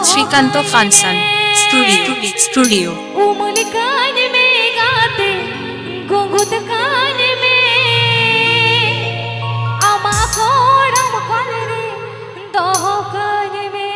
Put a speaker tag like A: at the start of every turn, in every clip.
A: Srikanto Kansan Studio
B: उमल कान में गाते गुंगुत कान में आमा कोड़म कलरे दो कान में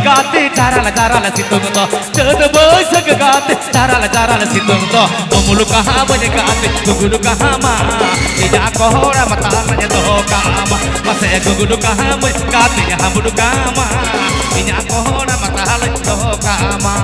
C: गाते चाराला सितुंगतो चद बैसक गाते चाराला सितुंगतो अमुल कहाँ बजे गाते गुगुलु कहाँ मा इजा कोहरा मताल ने तो कामा मसे गुगुलु कहाँ बजे गाते हमलु कामा इजा कोहरा मताल तो कामा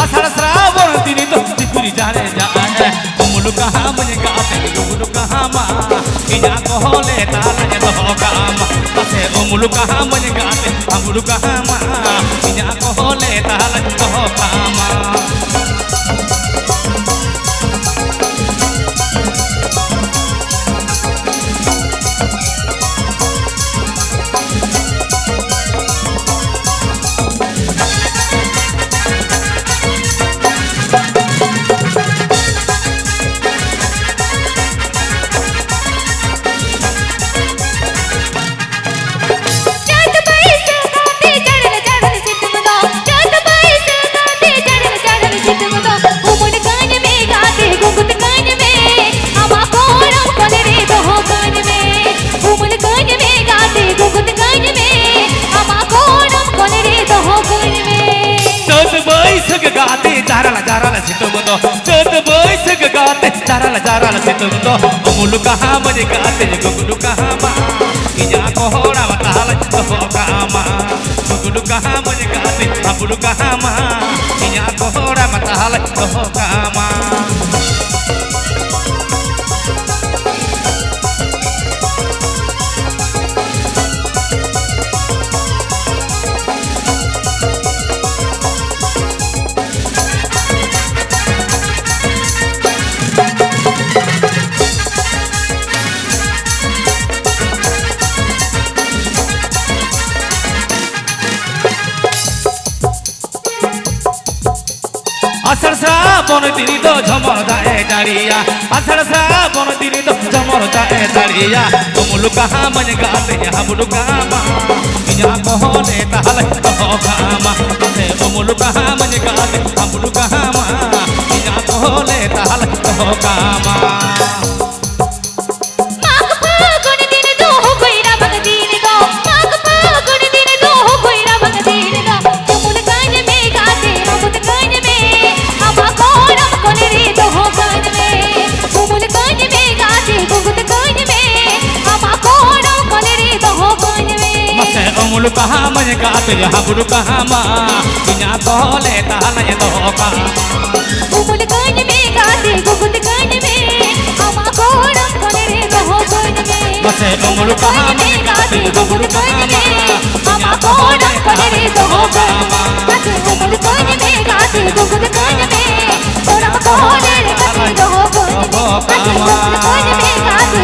C: आषाढ़ श्रावण दिन तो झिपिरी जारे जाए उमुलु कहाँ मुझे गाते गुगुलु कहाँ मा इजा कोहले ताला ने तो कामा बसे उमुलु कहाँ मुझे गाते हमलु कहाँ मा इजा कोहले ताला ने तो कामा चाराला सितुंगतो चद बैसक गाते चाराला सितुंगतो अमुल कहाँ बजे गाते गुगुलु कहाँ मा इजा कोहरा मताल तो कामा गुगुलु कहाँ बजे गाते हमलु कहाँ मा इजा कोहरा मताल तो कामा आषाढ़ श्रावण दिन तो झमर जाए जाड़िया आषाढ़ श्रावण दिन तो झमर जाए जाड़िया उमुलु कहाँ मन गाते हमलु कामा इजा कोहले ताला तो कामा उमुलु कहाँ मन गाते हमलु कामा इजा कोहले ताला तो कामा उमुलु कहाँ मन गाते हमलु कहाँ मा इजा कोहले ताला ने तो कामा
B: उमुल कान में गाते गुगुत कान में आमा कोड़म कोने रे तो
C: अमुल कहाँ मन गाते घुंघरू कान में
B: मामा कोड़ा करे तो हो कामा नाचे उमड़ कान में गाते घुंघरू कान में कोड़ा कोड़े करे तो हो कामा नाचे उमड़ कान में गाते